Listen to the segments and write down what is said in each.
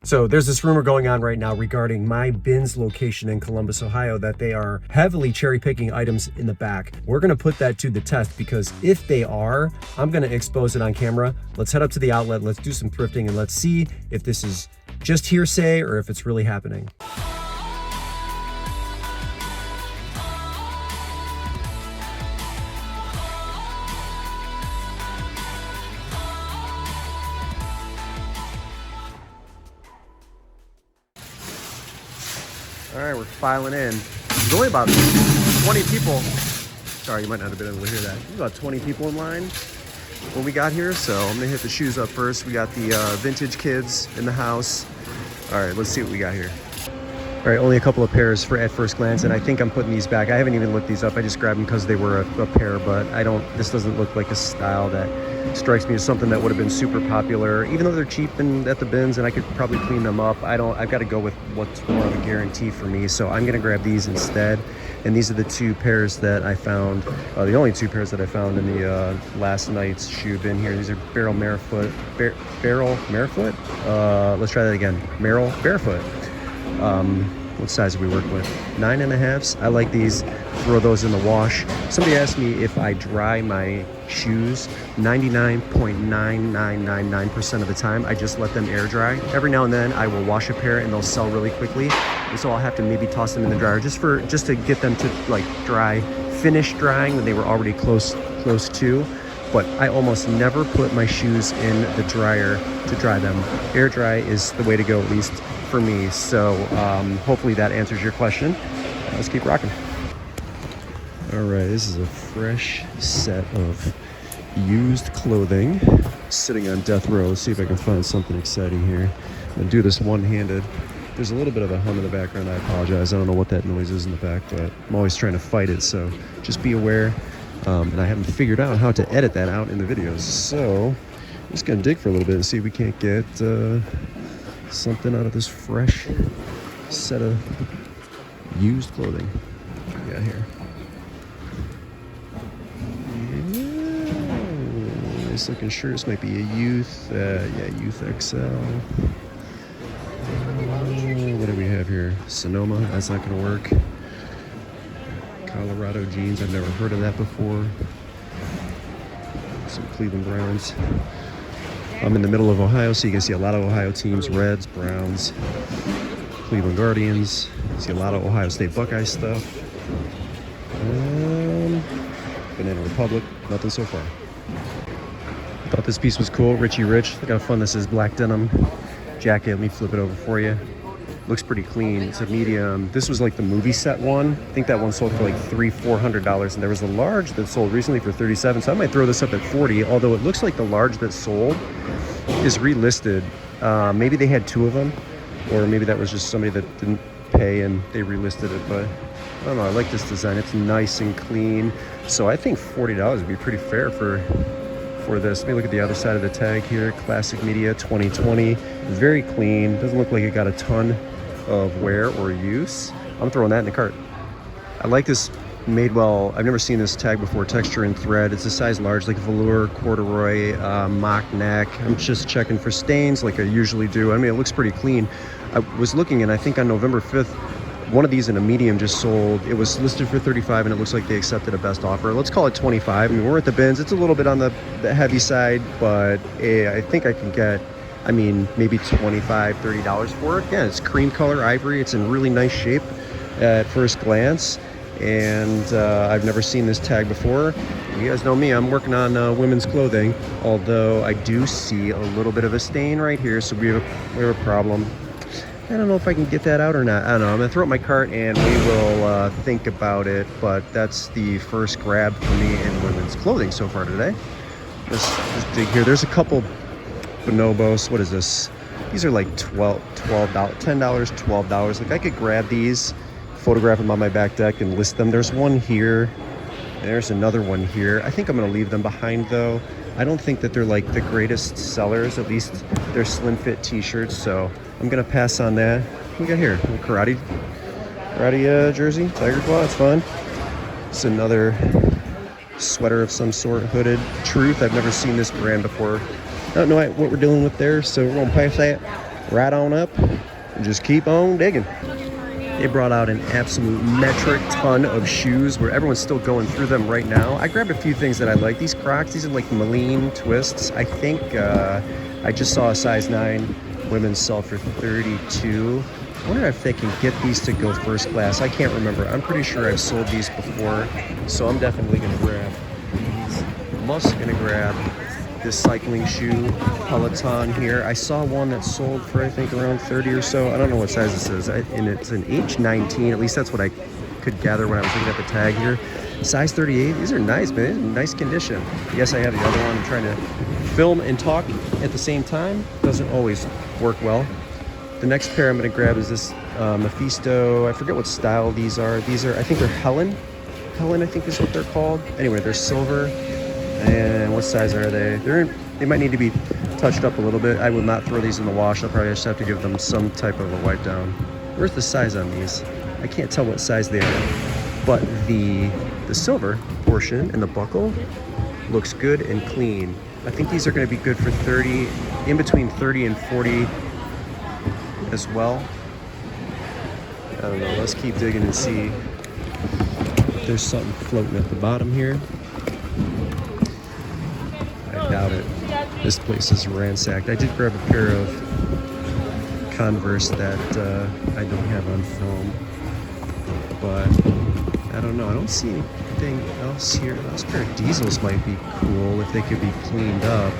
So there's this rumor going on right now regarding my bins location in Columbus, Ohio, that they are heavily cherry picking items in the back. We're gonna put that to the test, because if they are, I'm gonna expose it on camera. Let's head up to the outlet, let's do some thrifting, and let's see if this is just hearsay or if it's really happening. All right, we're filing in. There's only about 20 people. Sorry, you might not have been able to hear that. There's about 20 people in line when we got here, so I'm gonna hit the shoes up first. We got the vintage kids in the house. All right, let's see what we got here. All right, only a couple of pairs at first glance, and I think I'm putting these back. I haven't even looked these up. I just grabbed them because they were a pair, but this doesn't look like a style that strikes me as something that would have been super popular, even though they're cheap and at the bins and I could probably clean them up. I've got to go with what's more of a guarantee for me, so I'm gonna grab these instead. And these are the two pairs that I found, the only two pairs that I found in the last night's shoe bin here. These are Barrel Barefoot. Let's try that again. Merrell Barefoot. What size are we working with? 9.5s. I like these. Throw those in the wash. Somebody asked me if I dry my shoes. 99.9999% of the time, I just let them air dry. Every now and then, I will wash a pair and they'll sell really quickly. And so I'll have to maybe toss them in the dryer just to get them to like finish drying when they were already close to. But I almost never put my shoes in the dryer to dry them. Air dry is the way to go, at least for me. So hopefully that answers your question. Let's keep rocking. All right, this is a fresh set of used clothing. Sitting on death row. Let's see if I can find something exciting here. I'm gonna do this one-handed. There's a little bit of a hum in the background. I apologize. I don't know what that noise is in the back, but I'm always trying to fight it. So just be aware. And I haven't figured out how to edit that out in the videos. So I'm just gonna dig for a little bit and see if we can't get something out of this fresh set of used clothing we got here. Yeah, nice looking shirt. This might be a youth, youth XL. What do we have here? Sonoma. That's not gonna work. Colorado jeans, I've never heard of that before. Some Cleveland Browns. I'm in the middle of Ohio, so you can see a lot of Ohio teams: Reds, Browns, Cleveland Guardians. See a lot of Ohio State Buckeye stuff. Banana Republic, nothing so far. Thought this piece was cool. Richie Rich. Look how fun this is. Black denim jacket. Let me flip it over for you. Looks pretty clean. It's a medium. This was like the movie set one. I think that one sold for like $300-400, and there was a large that sold recently for $37. So I might throw this up at $40. Although it looks like the large that sold is relisted. Maybe they had two of them, or maybe that was just somebody that didn't pay and they relisted it. But I don't know. I like this design. It's nice and clean. So I think $40 would be pretty fair for this. Let me look at the other side of the tag here. Classic Media 2020. Very clean. Doesn't look like it got a ton of wear or use. I'm throwing that in the cart. I like this Madewell. I've never seen this tag before. Texture and thread. It's a size large, like velour, corduroy, mock neck. I'm just checking for stains like I usually do. I mean, it looks pretty clean. I was looking, and I think on November 5th, one of these in a medium just sold. It was listed for $35, and it looks like they accepted a best offer. Let's call it $25. I mean, we're at the bins. It's a little bit on the heavy side, but I think I can get, maybe $25-30 for it. Yeah, it's cream color ivory. It's in really nice shape at first glance, and I've never seen this tag before. You guys know me. I'm working on women's clothing, although I do see a little bit of a stain right here, so we have a problem. I don't know if I can get that out or not. I don't know. I'm gonna throw up my cart and we will think about it, but that's the first grab for me in women's clothing so far today. Let's dig here. There's a couple bonobos. What is this? These are like $10, $12. Like I could grab these, photograph them on my back deck and list them. There's one here. There's another one here. I think I'm gonna leave them behind though. I don't think that they're like the greatest sellers. At least they're slim fit t-shirts, so I'm gonna pass on that. What we got here? A karate jersey, Tiger Claw. It's fun. It's another sweater of some sort, hooded. Truth. I've never seen this brand before. I don't know what we're dealing with there, so we're gonna pass that. right on up and just keep on digging. They brought out an absolute metric ton of shoes where everyone's still going through them right now. I grabbed a few things that I like. These Crocs, these are like Maline twists. I think I just saw a size 9 women's sell for 32. I wonder if they can get these to go first class. I can't remember. I'm pretty sure I've sold these before, so I'm definitely gonna grab these. I'm also gonna grab this cycling shoe, Peloton here. I saw one that sold for I think around 30 or so. I don't know what size this is, and it's an H19. At least that's what I could gather when I was looking at the tag here. Size 38. These are nice, man. Nice condition. Yes, I have the other one. I'm trying to film and talk at the same time. Doesn't always work well. The next pair I'm going to grab is this Mephisto. I forget what style these are. These are, I think they're Helen. Helen, I think is what they're called. Anyway, they're silver. And what size are they? They might need to be touched up a little bit. I will not throw these in the wash. I'll probably just have to give them some type of a wipe down. Where's the size on these? I can't tell what size they are. But the silver portion and the buckle looks good and clean. I think these are going to be good for 30, in between 30 and 40 as well. I don't know. Let's keep digging and see if there's something floating at the bottom here. I doubt it. This place is ransacked. I did grab a pair of Converse that I don't have on film, but I don't know. I don't see anything else here. Those pair of Diesels might be cool if they could be cleaned up.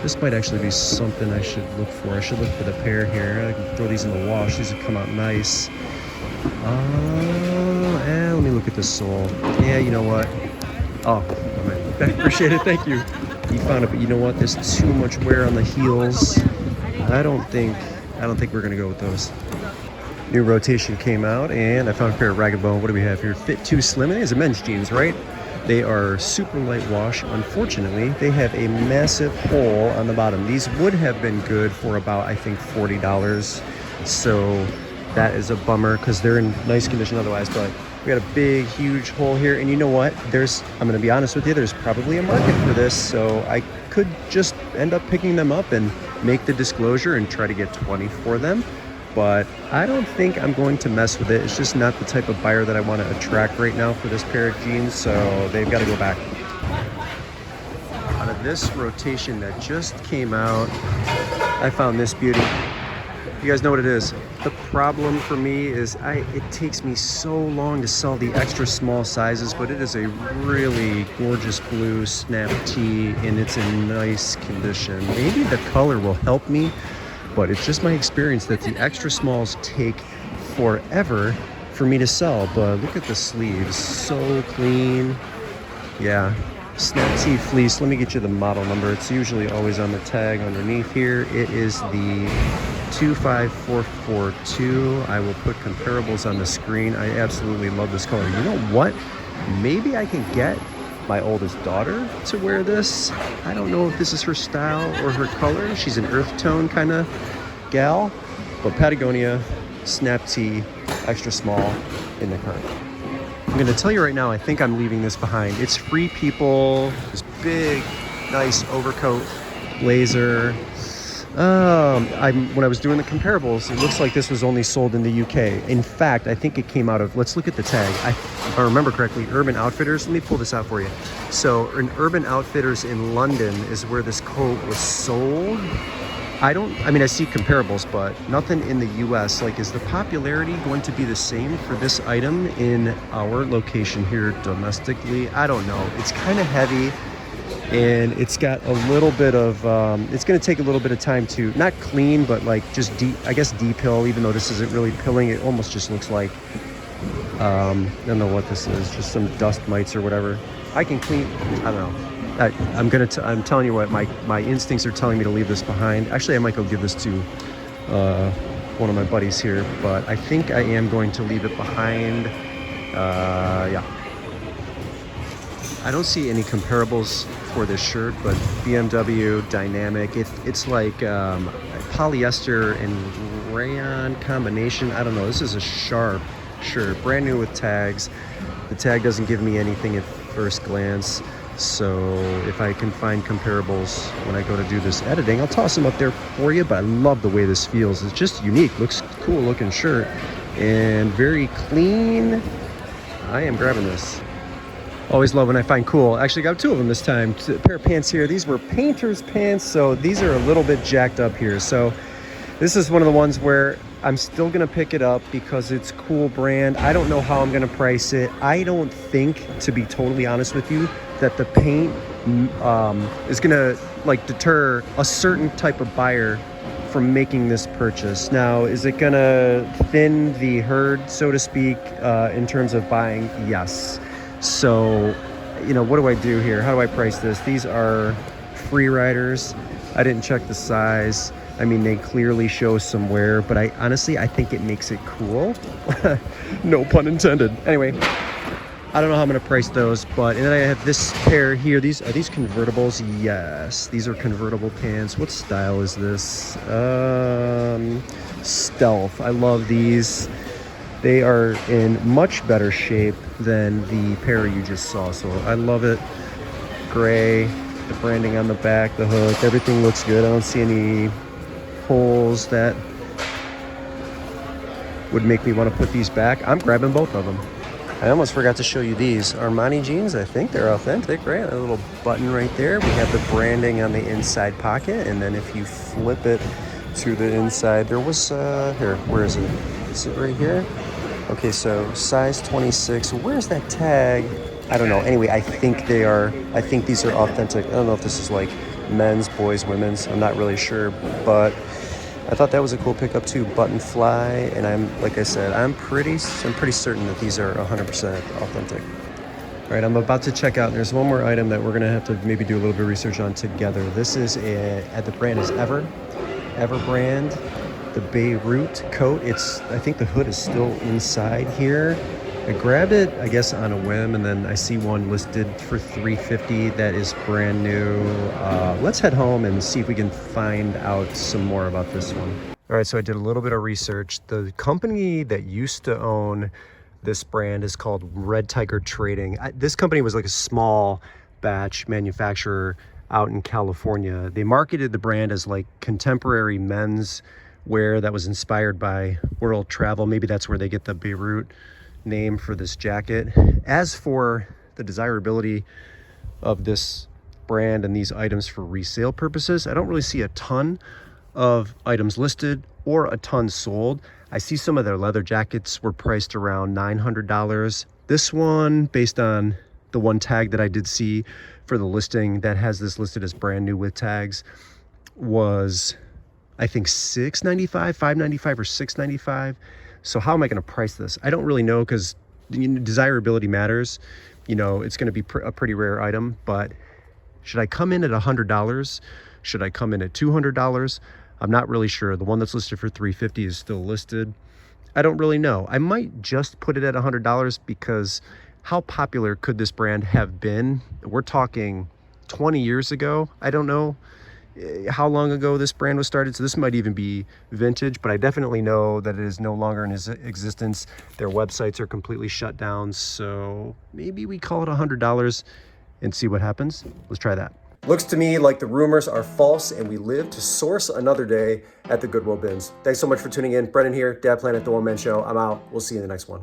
This might actually be something I should look for. I should look for the pair here. I can throw these in the wash. These would come out nice. Let me look at the sole. Yeah, you know what? Oh, I appreciate it. Thank you. You found it, but you know what? There's too much wear on the heels. I don't think we're gonna go with those. New rotation came out, and I found a pair of Ragged Bone. What do we have here? Fit Too Slim. These are men's jeans, right? They are super light wash. Unfortunately, they have a massive hole on the bottom. These would have been good for about, I think, $40. So that is a bummer because they're in nice condition otherwise, but we got a big, huge hole here. And you know what? I'm going to be honest with you, there's probably a market for this. So I could just end up picking them up and make the disclosure and try to get 20 for them. But I don't think I'm going to mess with it. It's just not the type of buyer that I want to attract right now for this pair of jeans. So they've got to go back. Out of this rotation that just came out, I found this beauty. You guys know what it is. The problem for me is it takes me so long to sell the extra small sizes, but it is a really gorgeous blue snap tee and it's in nice condition. Maybe the color will help me, but it's just my experience that the extra smalls take forever for me to sell. But look at the sleeves, so clean. Yeah, snap tee fleece. Let me get you the model number. It's usually always on the tag underneath here. It is the 25442. I will put comparables on the screen. I absolutely love this color. You know what? Maybe I can get my oldest daughter to wear this. I don't know if this is her style or her color. She's an earth tone kind of gal, but Patagonia snap tee, extra small in the current. I'm gonna tell you right now, I think I'm leaving this behind. It's Free People, this big, nice overcoat blazer. When I was doing the comparables, it looks like this was only sold in the UK. In fact, I think it came out of, let's look at the tag. If I remember correctly, Urban Outfitters. Let me pull this out for you. So in Urban Outfitters in London is where this coat was sold. I see comparables, but nothing in the US. Like, is the popularity going to be the same for this item in our location here domestically? I don't know. It's kind of heavy. And it's got a little bit of, it's going to take a little bit of time to, not clean, but like just depill, even though this isn't really pilling. It almost just looks like, I don't know what this is, just some dust mites or whatever. I can clean, I don't know. I'm telling you what, my instincts are telling me to leave this behind. Actually, I might go give this to one of my buddies here, but I think I am going to leave it behind. Yeah. I don't see any comparables for this shirt, but BMW Dynamic, it's like polyester and rayon combination. I don't know, this is a sharp shirt, brand new with tags. The tag doesn't give me anything at first glance. So if I can find comparables when I go to do this editing, I'll toss them up there for you. But I love the way this feels. It's just unique. Looks cool looking shirt and very clean. I am grabbing this. Always love when I find cool. Actually got two of them this time. A pair of pants here. These were painter's pants, so these are a little bit jacked up here. So this is one of the ones where I'm still gonna pick it up because it's cool brand. I don't know how I'm gonna price it. I don't think, to be totally honest with you, that the paint is gonna like deter a certain type of buyer from making this purchase. Now, is it gonna thin the herd, so to speak, in terms of buying? Yes. So, you know, what do I do here? How do I price this? These are free riders. I didn't check the size. I mean, they clearly show some wear, but I honestly think it makes it cool. No pun intended. Anyway, I don't know how I'm gonna price those, but, and then I have this pair here. Are these convertibles? Yes, these are convertible pants. What style is this? Stealth. I love these. They are in much better shape than the pair you just saw, so I love it. Gray, the branding on the back, the hook, everything looks good. I don't see any holes that would make me want to put these back. I'm grabbing both of them. I almost forgot to show you these Armani jeans. I think they're authentic, right? A little button right there. We have the branding on the inside pocket, and then if you flip it to the inside, there was here, where is it? Is it right here? Okay, so size 26. Where's that tag? I don't know. Anyway, I think these are authentic. I don't know if this is like men's, boys, women's. I'm not really sure, but I thought that was a cool pickup too. Button fly, and like I said, I'm pretty certain that these are 100% authentic. All right, I'm about to check out. And there's one more item that we're gonna have to maybe do a little bit of research on together. This is the brand is Ever brand. The Beirut coat. I think the hood is still inside here. I grabbed it, I guess, on a whim, and then I see one listed for $350 that is brand new. Let's head home and see if we can find out some more about this one. All right, so I did a little bit of research. The company that used to own this brand is called Red Tiger Trading. This company was like a small batch manufacturer out in California. They marketed the brand as like contemporary men's wear that was inspired by world travel. Maybe that's where they get the Beirut name for this jacket. As for the desirability of this brand and these items for resale purposes, I don't really see a ton of items listed or a ton sold. I see some of their leather jackets were priced around $900. This one, based on the one tag that I did see for the listing that has this listed as brand new with tags, was I think $695, $595 or $695. So how am I going to price this? I don't really know, because desirability matters. You know, it's going to be a pretty rare item, but should I come in at $100? Should I come in at $200? I'm not really sure. The one that's listed for $350 is still listed. I don't really know. I might just put it at $100 because how popular could this brand have been? We're talking 20 years ago. I don't know how long ago this brand was started, so this might even be vintage, but I definitely know that it is no longer in existence. Their websites are completely shut down, so maybe we call it $100 and see what happens. Let's try that. Looks to me like the rumors are false and we live to source another day at the Goodwill bins. Thanks so much for tuning in. Brennan here, Dad Planet, The One Man Show. I'm out. We'll see you in the next one.